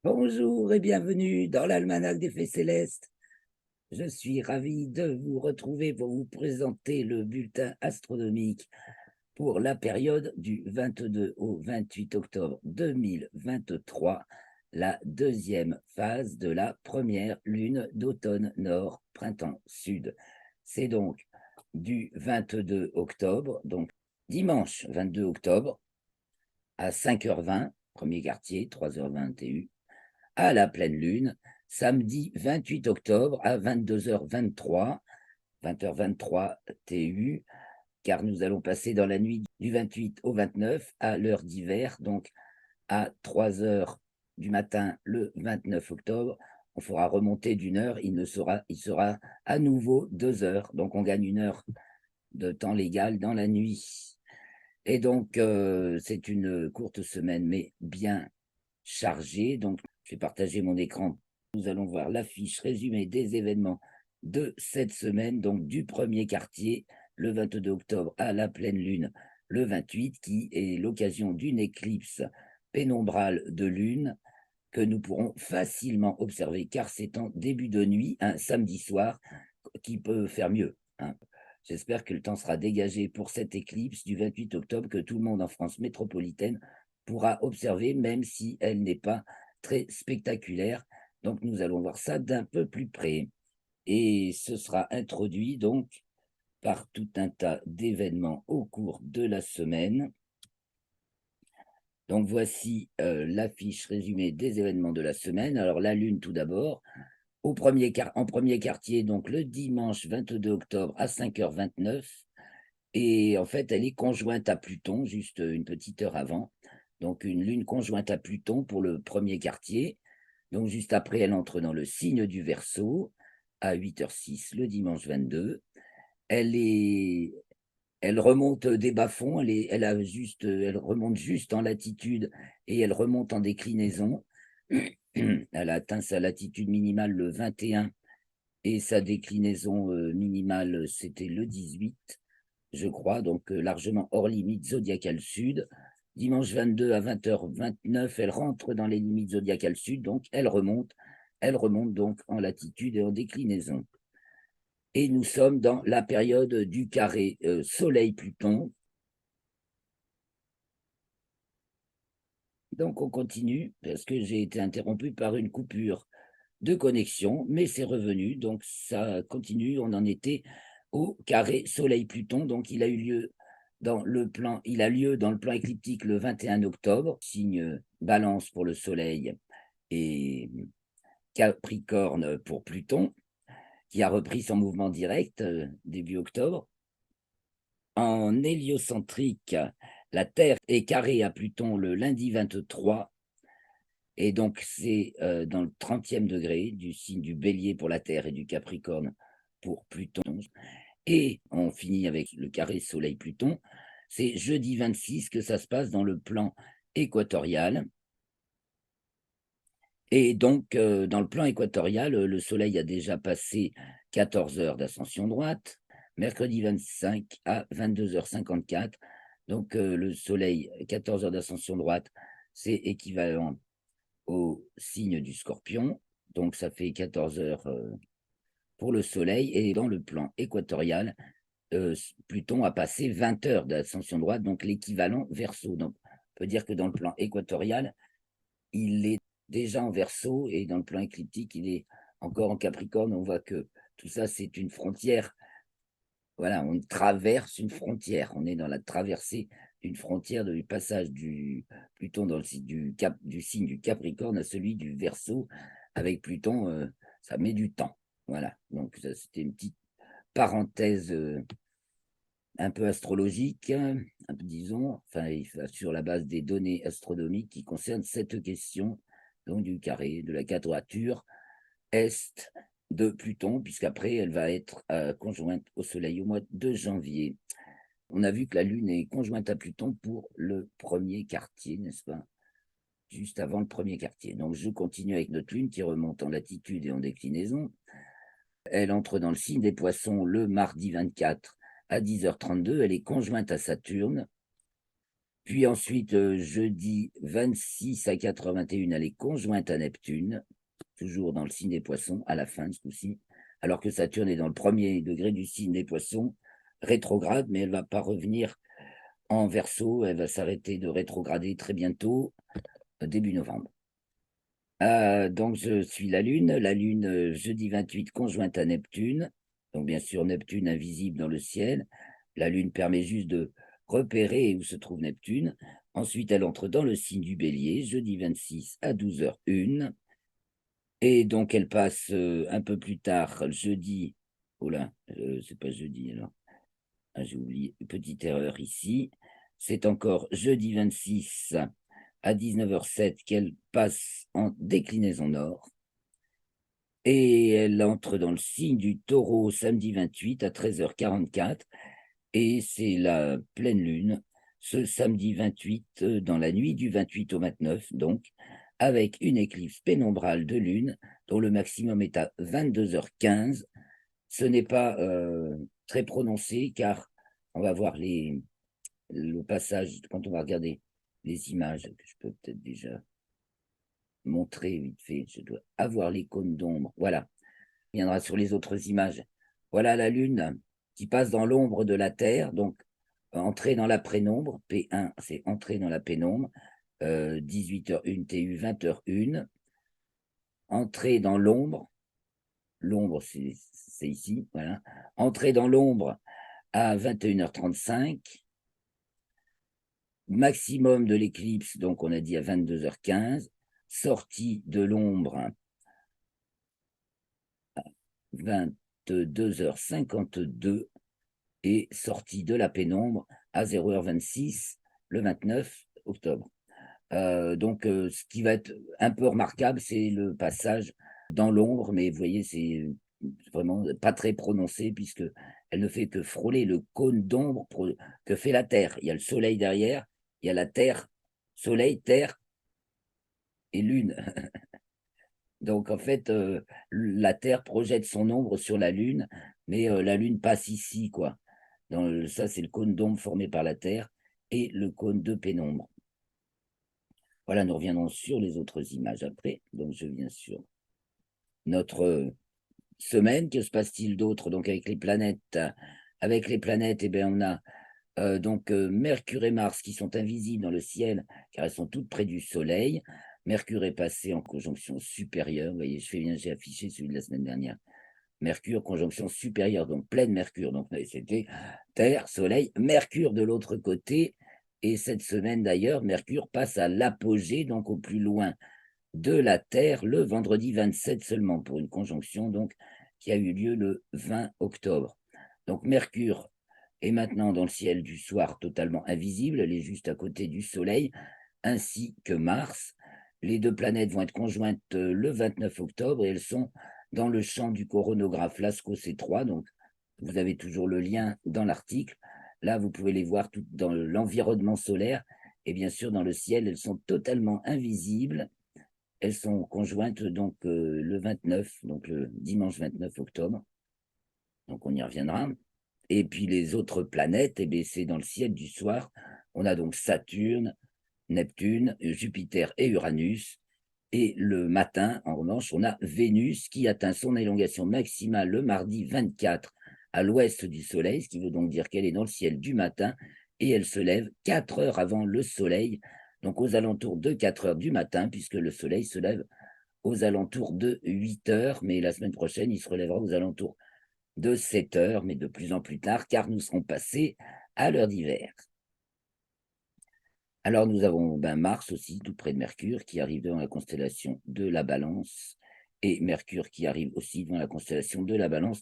Bonjour et bienvenue dans l'Almanach des Faits Célestes. Je suis ravi de vous retrouver pour vous présenter le bulletin astronomique pour la période du 22 au 28 octobre 2023, la deuxième phase de la première lune d'automne nord, printemps sud. C'est donc du 22 octobre, donc dimanche 22 octobre, à 5h20, premier quartier, 3h20 TU, à la pleine lune, samedi 28 octobre à 22h23, 20h23 TU, car nous allons passer dans la nuit du 28 au 29 à l'heure d'hiver, donc à 3h du matin le 29 octobre. On fera remonter d'une heure, il sera à nouveau 2 heures, donc on gagne une heure de temps légal dans la nuit. Et donc, c'est une courte semaine, mais bien chargée. Donc, je vais partager mon écran. Nous allons voir l'affiche résumée des événements de cette semaine, donc du premier quartier, le 22 octobre, à la pleine lune, le 28, qui est l'occasion d'une éclipse pénombrale de lune que nous pourrons facilement observer, car c'est en début de nuit, un samedi soir, qui peut faire mieux, hein. J'espère que le temps sera dégagé pour cette éclipse du 28 octobre que tout le monde en France métropolitaine pourra observer, même si elle n'est pas très spectaculaire. Donc nous allons voir ça d'un peu plus près. Et ce sera introduit donc par tout un tas d'événements au cours de la semaine. Donc voici l'affiche résumée des événements de la semaine. Alors la Lune tout d'abord, en premier quartier, donc le dimanche 22 octobre à 5h29. Et en fait, elle est conjointe à Pluton, juste une petite heure avant. Donc une Lune conjointe à Pluton pour le premier quartier. Donc juste après, elle entre dans le signe du Verseau à 8h06 le dimanche 22. Elle est Elle remonte des bas-fonds, elle remonte juste en latitude et elle remonte en déclinaison. Elle a atteint sa latitude minimale le 21 et sa déclinaison minimale, c'était le 18, je crois, donc largement hors limite zodiacale sud. Dimanche 22 à 20h29, elle rentre dans les limites zodiacales sud, donc elle remonte donc en latitude et en déclinaison. Et nous sommes dans la période du carré Soleil-Pluton. Donc on continue parce que j'ai été interrompu par une coupure de connexion, mais c'est revenu, donc ça continue. On en était au carré Soleil-Pluton, donc il a lieu dans le plan écliptique le 21 octobre, signe Balance pour le Soleil et Capricorne pour Pluton, qui a repris son mouvement direct début octobre. En héliocentrique, la Terre est carrée à Pluton le lundi 23, et donc c'est dans le 30e degré du signe du Bélier pour la Terre et du Capricorne pour Pluton. Et on finit avec le carré Soleil-Pluton. C'est jeudi 26 que ça se passe dans le plan équatorial. Et donc, dans le plan équatorial, le Soleil a déjà passé 14 heures d'ascension droite, mercredi 25 à 22h54. Donc, le Soleil, 14 heures d'ascension droite, c'est équivalent au signe du Scorpion. Donc, ça fait 14 heures pour le Soleil. Et dans le plan équatorial, Pluton a passé 20 heures d'ascension droite, donc l'équivalent Verseau. Donc, on peut dire que dans le plan équatorial, il est déjà en Verseau, et dans le plan écliptique, il est encore en Capricorne. On voit que tout ça, c'est une frontière. Voilà, on traverse une frontière. On est dans la traversée d'une frontière du passage du Pluton dans le signe du signe du Capricorne à celui du Verseau. Avec Pluton, ça met du temps. Voilà, donc ça, c'était une petite parenthèse un peu astrologique, disons, enfin, sur la base des données astronomiques qui concernent cette question, donc du carré, de la quadrature est de Pluton, puisqu'après, elle va être conjointe au Soleil au mois de janvier. On a vu que la Lune est conjointe à Pluton pour le premier quartier, n'est-ce pas? Juste avant le premier quartier. Donc, je continue avec notre Lune qui remonte en latitude et en déclinaison. Elle entre dans le signe des Poissons le mardi 24 à 10h32. Elle est conjointe à Saturne. Puis ensuite, jeudi 26 à 4h21, elle est conjointe à Neptune, toujours dans le signe des Poissons, à la fin de ce coup-ci, alors que Saturne est dans le premier degré du signe des Poissons, rétrograde, mais elle ne va pas revenir en Verseau, elle va s'arrêter de rétrograder très bientôt, début novembre. Donc, je suis la Lune, jeudi 28, conjointe à Neptune. Donc, bien sûr, Neptune invisible dans le ciel. La Lune permet juste de repérer où se trouve Neptune. Ensuite, elle entre dans le signe du Bélier, jeudi 26 à 12h01. Et donc, elle passe un peu plus tard, jeudi. Oh là, c'est pas jeudi alors. Ah, j'ai oublié, une petite erreur ici. C'est encore jeudi 26 à 19h07 qu'elle passe en déclinaison nord. Et elle entre dans le signe du Taureau samedi 28 à 13h44. Et c'est la pleine lune ce samedi 28, dans la nuit du 28 au 29, donc, avec une éclipse pénombrale de lune dont le maximum est à 22h15. Ce n'est pas très prononcé car on va voir le passage, quand on va regarder les images, que je peux peut-être déjà montrer vite fait, je dois avoir l'icône d'ombre, voilà, il viendra sur les autres images. Voilà la Lune qui passe dans l'ombre de la Terre, donc entrer dans la pénombre, P1, c'est entrer dans la pénombre, 18h01 TU, 20h01, entrer dans l'ombre, l'ombre c'est ici, voilà, entrer dans l'ombre à 21h35, maximum de l'éclipse, donc on a dit à 22h15, sortie de l'ombre à 22h52 et sortie de la pénombre à 0h26 le 29 octobre. Donc, ce qui va être un peu remarquable, c'est le passage dans l'ombre, mais vous voyez, c'est vraiment pas très prononcé puisque elle ne fait que frôler le cône d'ombre que fait la Terre. Il y a le Soleil derrière, il y a la Terre, Soleil, Terre et Lune. Donc, en fait, la Terre projette son ombre sur la Lune, mais la Lune passe ici, quoi. Ça, c'est le cône d'ombre formé par la Terre et le cône de pénombre. Voilà, nous reviendrons sur les autres images après. Donc, je viens sur notre semaine. Que se passe-t-il d'autre? Donc, avec les planètes, eh bien, on a Mercure et Mars qui sont invisibles dans le ciel car elles sont toutes près du Soleil. Mercure est passé en conjonction supérieure. Vous voyez, je fais bien, j'ai affiché celui de la semaine dernière. Mercure, conjonction supérieure, donc pleine Mercure. Donc, c'était Terre, Soleil, Mercure de l'autre côté. Et cette semaine, d'ailleurs, Mercure passe à l'apogée, donc au plus loin de la Terre, le vendredi 27 seulement, pour une conjonction donc qui a eu lieu le 20 octobre. Donc, Mercure est maintenant dans le ciel du soir totalement invisible. Elle est juste à côté du Soleil, ainsi que Mars. Les deux planètes vont être conjointes le 29 octobre et elles sont dans le champ du coronographe Lascaux C3. Donc, vous avez toujours le lien dans l'article. Là, vous pouvez les voir tout dans l'environnement solaire. Et bien sûr, dans le ciel, elles sont totalement invisibles. Elles sont conjointes donc le 29, donc le dimanche 29 octobre. Donc, on y reviendra. Et puis, les autres planètes, eh bien, c'est dans le ciel du soir. On a donc Saturne, Neptune, Jupiter et Uranus. Et le matin, en revanche, on a Vénus qui atteint son élongation maximale le mardi 24 à l'ouest du Soleil, ce qui veut donc dire qu'elle est dans le ciel du matin et elle se lève 4 heures avant le Soleil, donc aux alentours de 4 heures du matin, puisque le Soleil se lève aux alentours de 8 heures, mais la semaine prochaine, il se relèvera aux alentours de 7 heures, mais de plus en plus tard, car nous serons passés à l'heure d'hiver. Alors, nous avons Mars aussi, tout près de Mercure, qui arrive dans la constellation de la Balance, et Mercure qui arrive aussi dans la constellation de la Balance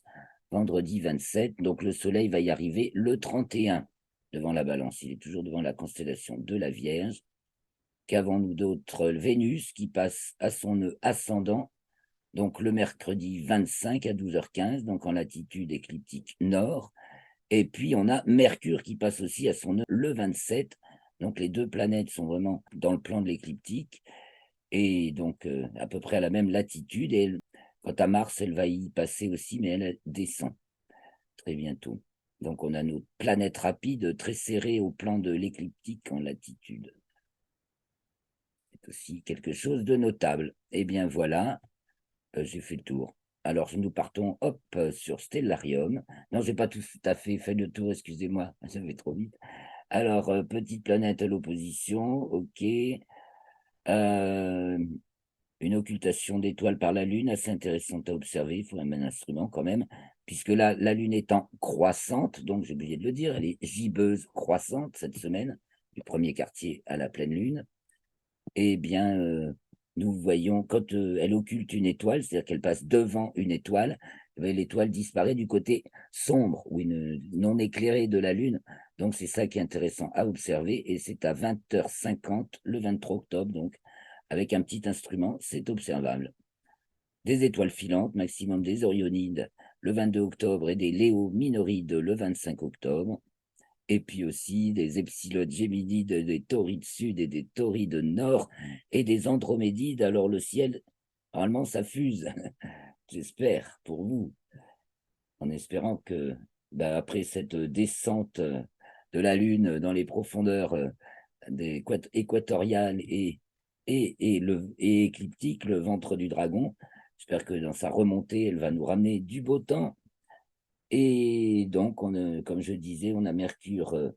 vendredi 27. Donc, le Soleil va y arriver le 31 devant la Balance. Il est toujours devant la constellation de la Vierge. Qu'avons-nous d'autre? Vénus qui passe à son nœud ascendant, donc le mercredi 25 à 12h15, donc en latitude écliptique nord. Et puis, on a Mercure qui passe aussi à son nœud le 27. Donc, les deux planètes sont vraiment dans le plan de l'écliptique et donc à peu près à la même latitude. Et quant à Mars, elle va y passer aussi, mais elle descend très bientôt. Donc, on a nos planètes rapides très serrées au plan de l'écliptique en latitude. C'est aussi quelque chose de notable. Eh bien, voilà, j'ai fait le tour. Alors, nous partons, hop, sur Stellarium. Non, j'ai pas tout à fait fait le tour, excusez-moi, ça fait trop vite. Alors, petite planète à l'opposition, ok. Euh, une occultation d'étoiles par la Lune, assez intéressante à observer, il faut un instrument quand même, puisque là, la Lune étant croissante, donc j'ai oublié de le dire, elle est gibbeuse croissante cette semaine, du premier quartier à la pleine Lune. Eh bien, nous voyons, quand elle occulte une étoile, c'est-à-dire qu'elle passe devant une étoile, l'étoile disparaît du côté sombre ou non éclairé de la Lune. Donc, c'est ça qui est intéressant à observer. Et c'est à 20h50 le 23 octobre. Donc, avec un petit instrument, c'est observable. Des étoiles filantes, maximum des Orionides le 22 octobre et des Léo Minorides le 25 octobre. Et puis aussi des Epsilotes Géminides, des Taurides Sud et des Taurides Nord et des Andromédides. Alors le ciel, normalement, ça fuse, j'espère, pour vous, en espérant que, après cette descente de la Lune dans les profondeurs équatoriales et écliptiques, le ventre du dragon, j'espère que dans sa remontée, elle va nous ramener du beau temps. Et donc, comme je disais, on a Mercure,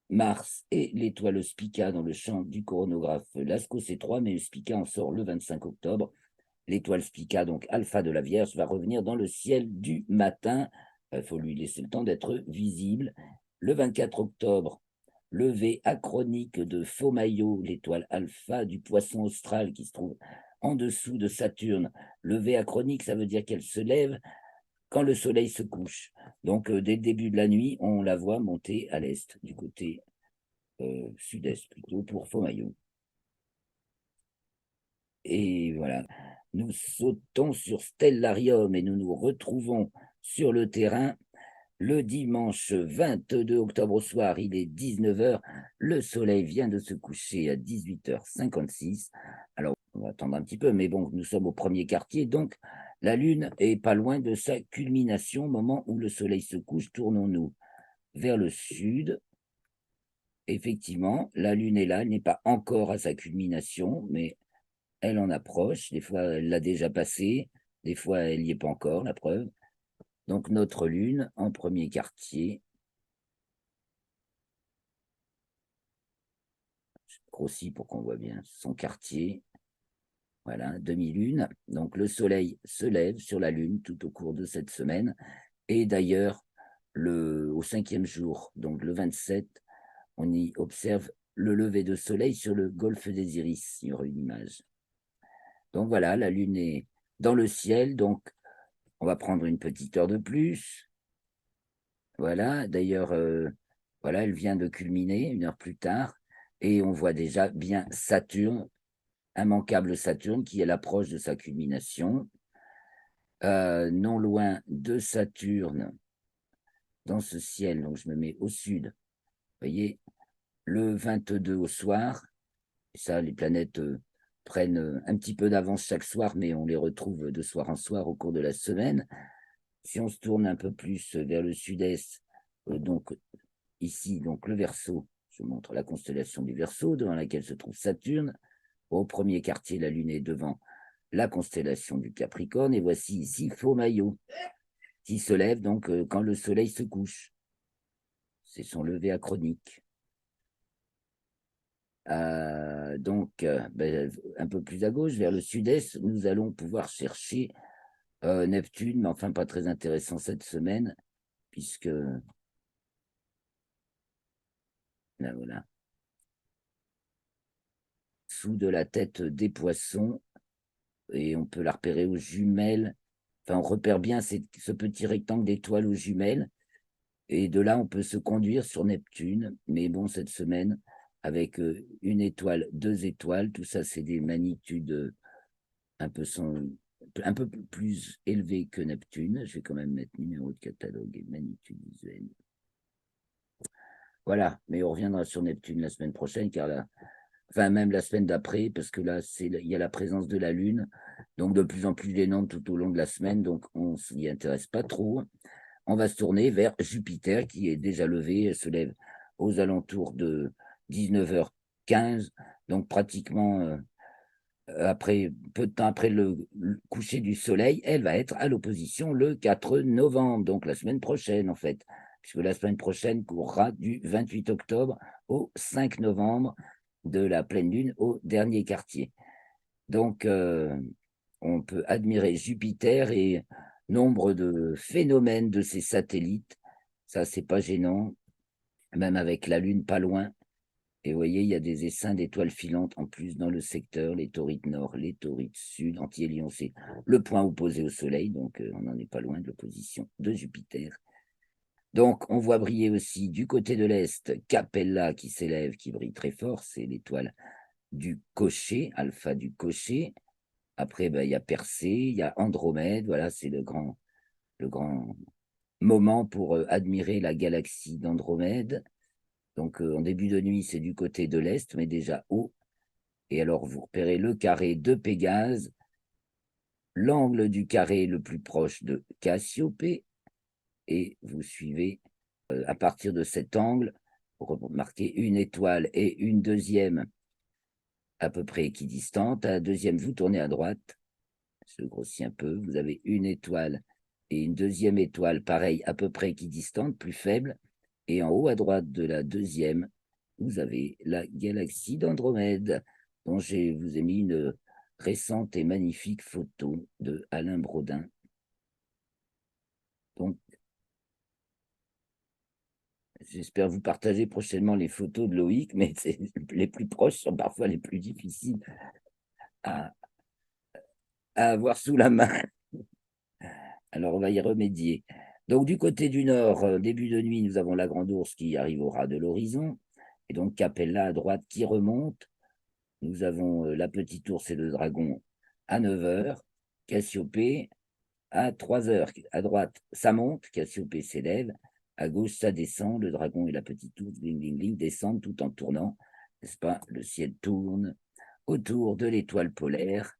Mars et l'étoile Spica dans le champ du coronographe Lascaux C3, mais Spica en sort le 25 octobre. L'étoile Spica, donc alpha de la Vierge, va revenir dans le ciel du matin. Il faut lui laisser le temps d'être visible. Le 24 octobre, levé achronique de Faux-Maillot, l'étoile alpha du poisson austral qui se trouve en dessous de Saturne. Levé achronique, ça veut dire qu'elle se lève quand le soleil se couche. Donc, dès le début de la nuit, on la voit monter à l'est, du côté sud-est plutôt, pour Faux-Maillot. Et voilà, nous sautons sur Stellarium et nous nous retrouvons sur le terrain le dimanche 22 octobre au soir, il est 19h, le soleil vient de se coucher à 18h56. Alors, on va attendre un petit peu, mais bon, nous sommes au premier quartier, donc la Lune est pas loin de sa culmination. Au moment où le soleil se couche, tournons-nous vers le sud. Effectivement, la Lune est là, elle n'est pas encore à sa culmination, mais elle en approche. Des fois, elle l'a déjà passée, des fois, elle n'y est pas encore, la preuve. Donc, notre Lune en premier quartier. Je grossis pour qu'on voit bien son quartier. Voilà, demi-lune. Donc, le soleil se lève sur la Lune tout au cours de cette semaine. Et d'ailleurs, au 5e jour, donc le 27, on y observe le lever de soleil sur le golfe des Iris. Il y aura une image. Donc voilà, la Lune est dans le ciel. Donc, on va prendre une petite heure de plus. Voilà, d'ailleurs, voilà, elle vient de culminer une heure plus tard. Et on voit déjà bien Saturne, immanquable Saturne, qui est à l'approche de sa culmination. Non loin de Saturne, dans ce ciel, donc je me mets au sud, vous voyez, le 22 au soir, ça, les planètes prennent un petit peu d'avance chaque soir, mais on les retrouve de soir en soir au cours de la semaine. Si on se tourne un peu plus vers le sud-est, donc ici, donc le Verseau, je vous montre la constellation du Verseau, devant laquelle se trouve Saturne. Au premier quartier, la Lune est devant la constellation du Capricorne, et voici ici Faux-Maillot, qui se lève donc quand le soleil se couche. C'est son lever achronique. Un peu plus à gauche, vers le sud-est, nous allons pouvoir chercher Neptune, mais enfin pas très intéressant cette semaine, puisque là voilà, sous de la tête des Poissons, et on peut la repérer aux jumelles. Enfin, on repère bien ce petit rectangle d'étoiles aux jumelles, et de là, on peut se conduire sur Neptune. Mais bon, cette semaine, avec une étoile, 2 étoiles, tout ça, c'est des magnitudes un peu plus élevées que Neptune. Je vais quand même mettre numéro de catalogue et magnitude visuelle. Voilà, mais on reviendra sur Neptune la semaine prochaine, car là, enfin même la semaine d'après, parce que là, il y a la présence de la Lune, donc de plus en plus d'énormes tout au long de la semaine, donc on s'y intéresse pas trop. on va se tourner vers Jupiter qui est déjà levé, elle se lève aux alentours de 19h15, donc pratiquement après, peu de temps après le coucher du soleil, elle va être à l'opposition le 4 novembre, donc la semaine prochaine en fait, puisque la semaine prochaine courra du 28 octobre au 5 novembre, de la pleine lune au dernier quartier. Donc, on peut admirer Jupiter et nombre de phénomènes de ces satellites. Ça, c'est pas gênant, même avec la Lune pas loin. Et vous voyez, il y a des essaims d'étoiles filantes en plus dans le secteur, les taurides nord, les taurides sud, Anti-Hélion, c'est le point opposé au Soleil, donc on n'en est pas loin de l'opposition de Jupiter. Donc, on voit briller aussi du côté de l'Est Capella qui s'élève, qui brille très fort, c'est l'étoile du Cocher, Alpha du Cocher. Après, il y a Persée, il y a Andromède, voilà, c'est le grand moment pour admirer la galaxie d'Andromède. Donc, en début de nuit, c'est du côté de l'Est, mais déjà haut. Et alors, vous repérez le carré de Pégase, l'angle du carré le plus proche de Cassiopée, et vous suivez à partir de cet angle, pour remarquer une étoile et une deuxième à peu près équidistantes. À la deuxième, vous tournez à droite, je grossis un peu, vous avez une étoile et une deuxième étoile, pareil, à peu près équidistante, plus faible. Et en haut à droite de la deuxième, vous avez la galaxie d'Andromède, dont je vous ai mis une récente et magnifique photo de Alain Brodin. Donc, j'espère vous partager prochainement les photos de Loïc, mais les plus proches sont parfois les plus difficiles à, à avoir sous la main. Alors, on va y remédier. Donc, du côté du nord, début de nuit, nous avons la Grande Ourse qui arrive au ras de l'horizon. Et donc, Capella à droite qui remonte. Nous avons la Petite Ourse et le Dragon à 9h. Cassiopée à 3h. À droite, ça monte. Cassiopée s'élève. À gauche, ça descend. Le Dragon et la Petite Ourse, bling, bling, bling, descendent tout en tournant. N'est-ce pas? Le ciel tourne autour de l'étoile polaire.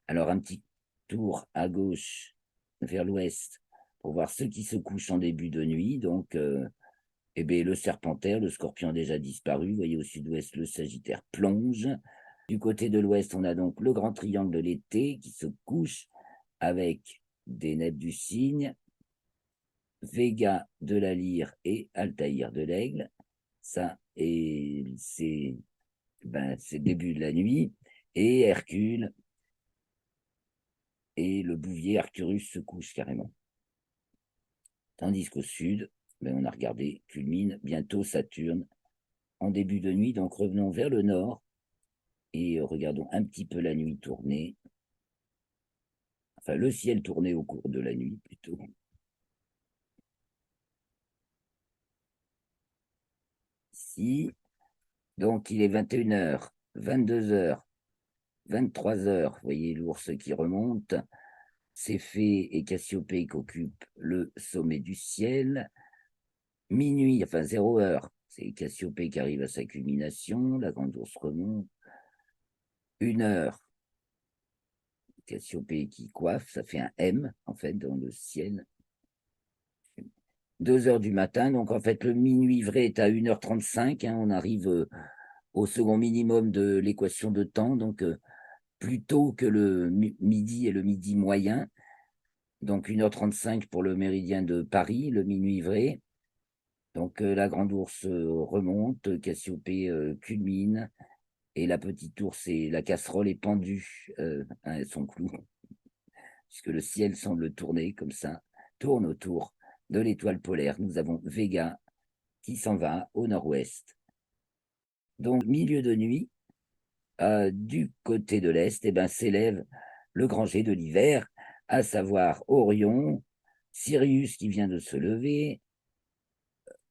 Alors, un petit tour à gauche vers l'ouest pour voir ceux qui se couchent en début de nuit. Donc, le Serpentaire, le Scorpion a déjà disparu. Vous voyez au sud-ouest, le Sagittaire plonge. Du côté de l'ouest, on a donc le grand triangle de l'été qui se couche avec des nêtres du cygne, Véga de la lyre et Altaïr de l'aigle. Ça, et c'est le début de la nuit. Et Hercule et le Bouvier Arcturus se couchent carrément. Tandis qu'au sud, on a regardé, culmine bientôt Saturne en début de nuit. Donc revenons vers le nord et regardons un petit peu la nuit tourner. Enfin, le ciel tourner au cours de la nuit plutôt. Ici, donc il est 21h, 22h, 23h. Vous voyez l'ours qui remonte. Céphée et Cassiopée qui occupent le sommet du ciel. Minuit, enfin 0h, c'est Cassiopée qui arrive à sa culmination. La grande ours remonte. 1h, Cassiopée qui coiffe, ça fait un M en fait dans le ciel. 2h du matin, donc en fait le minuit vrai est à 1h35, hein, on arrive au second minimum de l'équation de temps, donc plus tôt que le midi et le midi moyen, donc 1h35 pour le méridien de Paris, le minuit vrai. Donc la grande ours remonte, Cassiopée culmine, et la petite ours et la casserole est pendue à son clou, puisque le ciel semble tourner comme ça, tourne autour de l'étoile polaire. Nous avons Véga qui s'en va au nord-ouest. Donc, milieu de nuit, du côté de l'est, s'élève le grand jet de l'hiver, à savoir Orion, Sirius qui vient de se lever,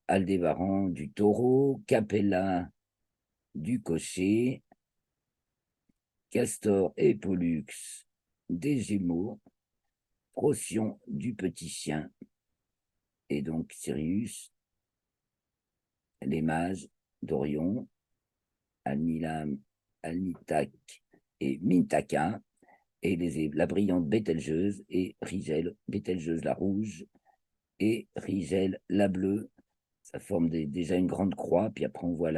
Aldébaran du Taureau, Capella du Cocher, Castor et Pollux des Gémeaux, Procyon du Petit Chien, et donc Sirius, les mages d'Orion, Alnilam, Alnitak et Mintaka, et la brillante Bételgeuse et Rigel, Bételgeuse la rouge, et Rigel, la bleue. Ça forme déjà une grande croix, puis après on voit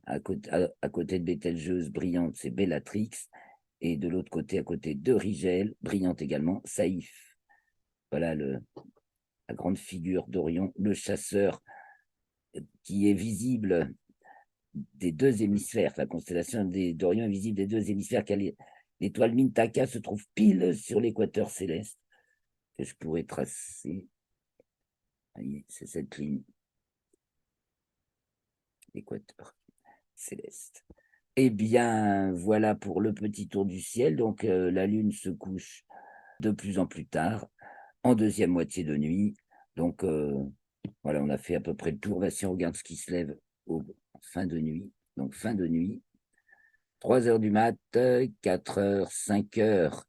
à côté de Bételgeuse, brillante, c'est Bellatrix, et de l'autre côté, à côté de Rigel, brillante également, Saïf. Voilà la grande figure d'Orion, le chasseur qui est visible des deux hémisphères. La constellation d'Orion est visible des deux hémisphères, car l'étoile Mintaka se trouve pile sur l'équateur céleste, que je pourrais tracer. C'est cette ligne, l'équateur céleste. Eh bien, voilà pour le petit tour du ciel. Donc, la Lune se couche de plus en plus tard, en deuxième moitié de nuit. Donc, voilà, on a fait à peu près le tour. Si on regarde ce qui se lève fin de nuit, donc fin de nuit, 3 heures du mat, 4 heures, 5 heures.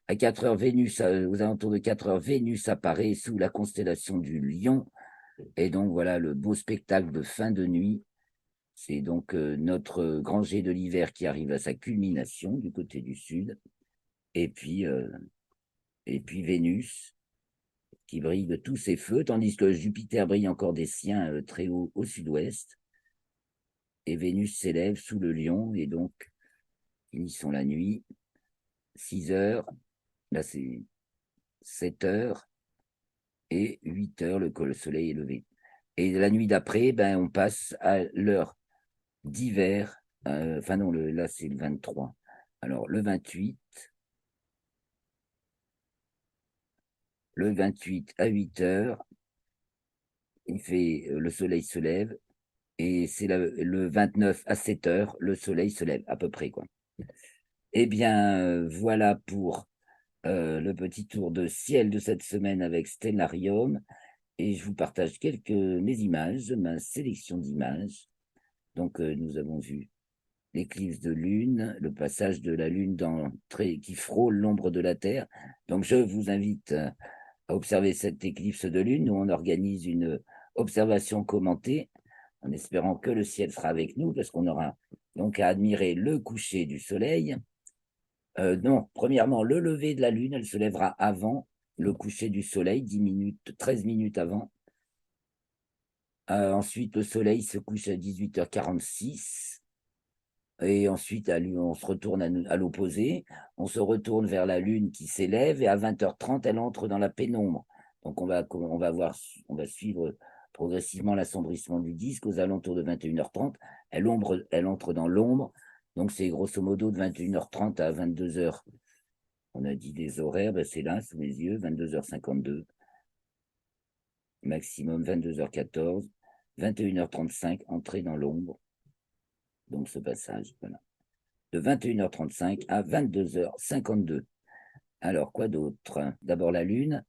À 4 heures, Vénus, aux alentours de 4 heures, Vénus apparaît sous la constellation du Lion. Et donc, voilà le beau spectacle de fin de nuit. C'est donc notre grand jet de l'hiver qui arrive à sa culmination du côté du sud. Et puis Vénus qui brille de tous ses feux, tandis que Jupiter brille encore des siens très haut au sud-ouest. Et Vénus s'élève sous le Lion, et donc finissons la nuit. 6 heures, là c'est 7 heures et 8 heures, le soleil est levé. Et la nuit d'après, ben, on passe à l'heure d'hiver. Enfin non, là c'est le 23. Alors le 28 à 8 heures, le soleil se lève, et c'est le 29 à 7 heures, le soleil se lève, à peu près, quoi. Eh bien, voilà pour le petit tour de ciel de cette semaine avec Stellarium, et je vous partage mes images, ma sélection d'images. Donc, nous avons vu l'éclipse de lune, le passage de la lune qui frôle l'ombre de la Terre. Donc, je vous invite à observer cette éclipse de lune. Nous, on organise une observation commentée, en espérant que le ciel sera avec nous, parce qu'on aura donc à admirer le coucher du soleil. Non, premièrement, le lever de la lune, elle se lèvera avant le coucher du soleil, 13 minutes avant. Ensuite, le soleil se couche à 18h46. Et ensuite, on se retourne à l'opposé. On se retourne vers la lune qui s'élève, et à 20h30, elle entre dans la pénombre. Donc, on va suivre progressivement l'assombrissement du disque. Aux alentours de 21h30, elle entre dans l'ombre. Donc, c'est grosso modo de 21h30 à 22h. On a dit des horaires, c'est là, sous les yeux, 22h52. Maximum 22h14, 21h35, entrée dans l'ombre. Donc, ce passage, voilà. De 21h35 à 22h52. Alors, quoi d'autre? D'abord, la Lune.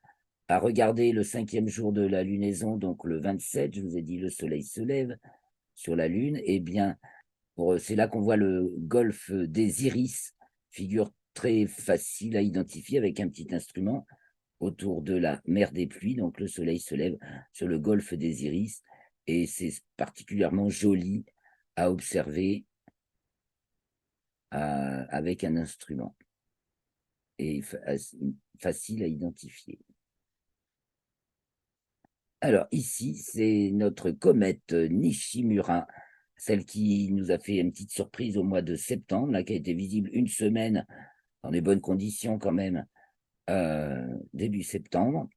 À regarder le 5e jour de la lunaison, donc le 27, je vous ai dit, le soleil se lève sur la Lune. Eh bien, c'est là qu'on voit le golfe des Iris, figure très facile à identifier avec un petit instrument autour de la mer des pluies. Donc, le soleil se lève sur le golfe des Iris, et c'est particulièrement joli à observer avec un instrument, et facile à identifier. Alors ici, c'est notre comète Nishimura, celle qui nous a fait une petite surprise au mois de septembre, là, qui a été visible une semaine dans des bonnes conditions quand même, début septembre.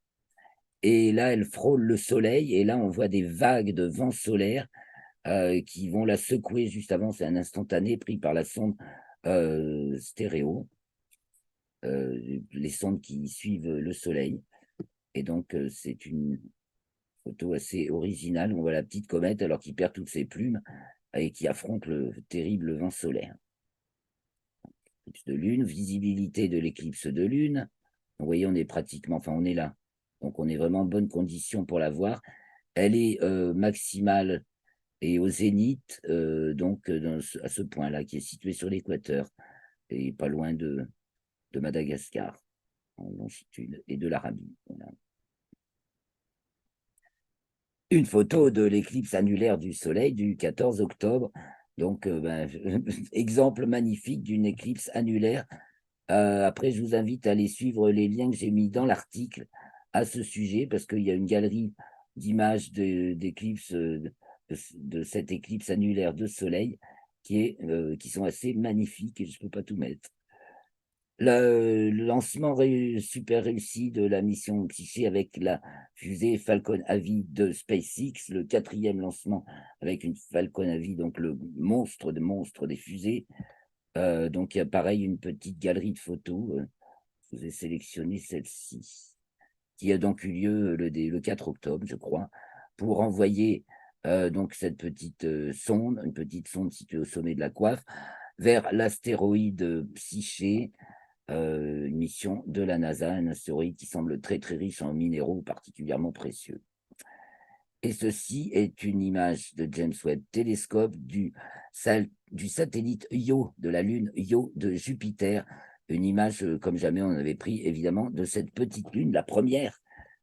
Et là, elle frôle le soleil, et là, on voit des vagues de vent solaire qui vont la secouer juste avant. C'est un instantané pris par la sonde stéréo, les sondes qui suivent le soleil. Et donc, c'est une photo assez originale. On voit la petite comète alors qu'il perd toutes ses plumes et qui affronte le terrible vent solaire. Éclipse de lune, visibilité de l'éclipse de lune. Vous voyez, on est là. Donc, on est vraiment en bonne condition pour la voir. Elle est maximale et au zénith, donc à ce point-là, qui est situé sur l'équateur et pas loin de Madagascar, en longitude, et de l'Arabie. Voilà. Une photo de l'éclipse annulaire du Soleil du 14 octobre. Donc, exemple magnifique d'une éclipse annulaire. Après, je vous invite à aller suivre les liens que j'ai mis dans l'article à ce sujet parce qu'il y a une galerie d'images d'éclipses, de cette éclipse annulaire de soleil qui sont assez magnifiques et je ne peux pas tout mettre. Le lancement super réussi de la mission Psyché avec la fusée Falcon Heavy de SpaceX, le 4e lancement avec une Falcon Heavy, donc le monstre des fusées. Donc il y a pareil une petite galerie de photos. Je vous ai sélectionné celle-ci, qui a donc eu lieu le 4 octobre, je crois, pour envoyer donc cette petite sonde, une petite sonde située au sommet de la coiffe, vers l'astéroïde Psyché, une mission de la NASA, un astéroïde qui semble très très riche en minéraux particulièrement précieux. Et ceci est une image de James Webb Télescope du satellite Io de la Lune, Io de Jupiter, une image comme jamais on avait pris évidemment de cette petite lune, la première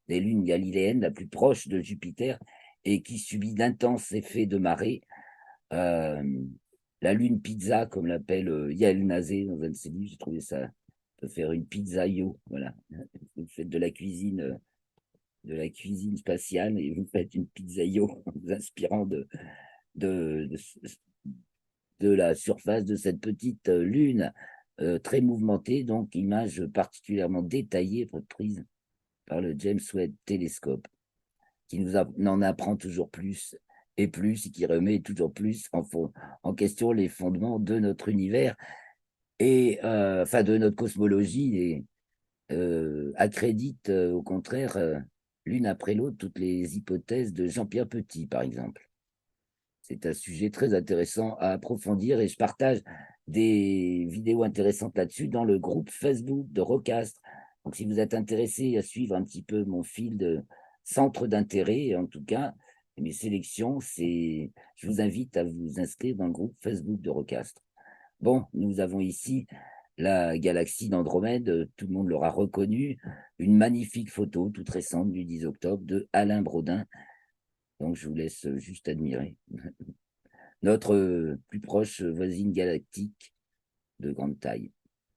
des lunes galiléennes, la plus proche de Jupiter et qui subit d'intenses effets de marée. La lune pizza, comme l'appelle Yael Nazé dans un de ses livres, j'ai trouvé ça peut faire une pizza Io, voilà. Vous faites de la cuisine spatiale et vous faites une pizzaïo en vous inspirant de, de, de la surface de cette petite lune très mouvementée, donc image particulièrement détaillée prise par le James Webb Télescope, qui en apprend toujours plus et plus, et qui remet toujours plus en question les fondements de notre univers et enfin de notre cosmologie et accrédite au contraire l'une après l'autre toutes les hypothèses de Jean-Pierre Petit, par exemple. C'est un sujet très intéressant à approfondir et je partage des vidéos intéressantes là-dessus dans le groupe Facebook de Rocastre. Donc, si vous êtes intéressé à suivre un petit peu mon fil de centre d'intérêt, en tout cas, mes sélections, je vous invite à vous inscrire dans le groupe Facebook de Rocastre. Bon, nous avons ici la galaxie d'Andromède, tout le monde l'aura reconnu, une magnifique photo toute récente du 10 octobre de Alain Brodin. Donc, je vous laisse juste admirer. Notre plus proche voisine galactique de grande taille.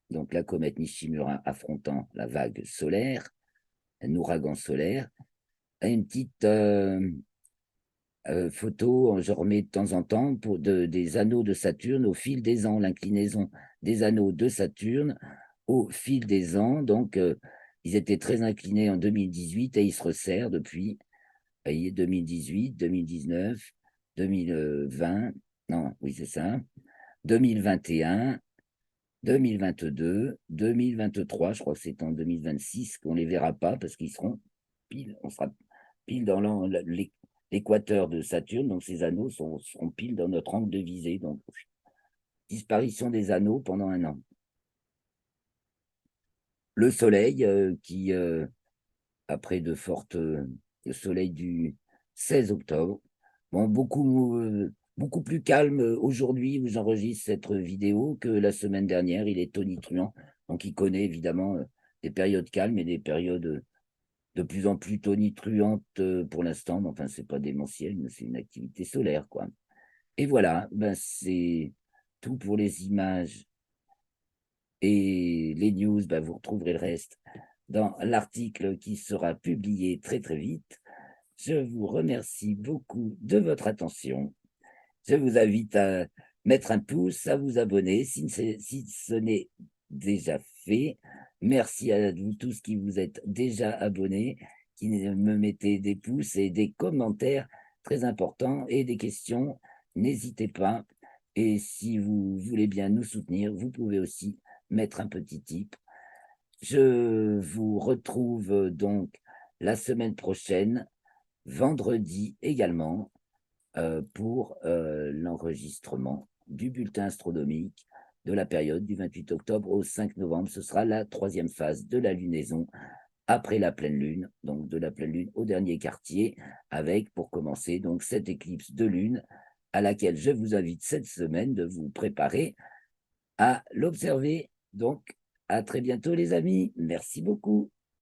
Donc, la comète Nishimura affrontant la vague solaire, un ouragan solaire, une petite photo, je remets de temps en temps, des anneaux de Saturne au fil des ans, l'inclinaison des anneaux de Saturne au fil des ans. Donc, ils étaient très inclinés en 2018 et ils se resserrent depuis. Vous voyez, 2018, 2019, 2020, non, oui, c'est ça, 2021, 2022, 2023, je crois que c'est en 2026 qu'on ne les verra pas parce qu'ils seront pile, on sera pile dans l'équateur de Saturne, donc ces anneaux seront pile dans notre angle de visée, donc disparition des anneaux pendant un an. Le Soleil qui, après de fortes, le Soleil du 16 octobre, bon, beaucoup plus calme aujourd'hui où j'enregistre cette vidéo que la semaine dernière. Il est tonitruant, donc il connaît évidemment des périodes calmes et des périodes de plus en plus tonitruantes pour l'instant. Mais enfin, c'est pas démentiel, mais c'est une activité solaire, quoi. Et voilà, ben, c'est tout pour les images et les news. Ben, vous retrouverez le reste dans l'article qui sera publié très très vite. Je vous remercie beaucoup de votre attention. Je vous invite à mettre un pouce, à vous abonner si ce n'est déjà fait. Merci à vous tous qui vous êtes déjà abonnés, qui me mettez des pouces et des commentaires très importants et des questions. N'hésitez pas. Et si vous voulez bien nous soutenir, vous pouvez aussi mettre un petit tip. Je vous retrouve donc la semaine prochaine, vendredi également, pour l'enregistrement du bulletin astronomique de la période du 28 octobre au 5 novembre. Ce sera la 3e phase de la lunaison après la pleine lune, donc de la pleine lune au dernier quartier, avec pour commencer donc cette éclipse de lune à laquelle je vous invite cette semaine de vous préparer à l'observer. Donc, à très bientôt les amis. Merci beaucoup.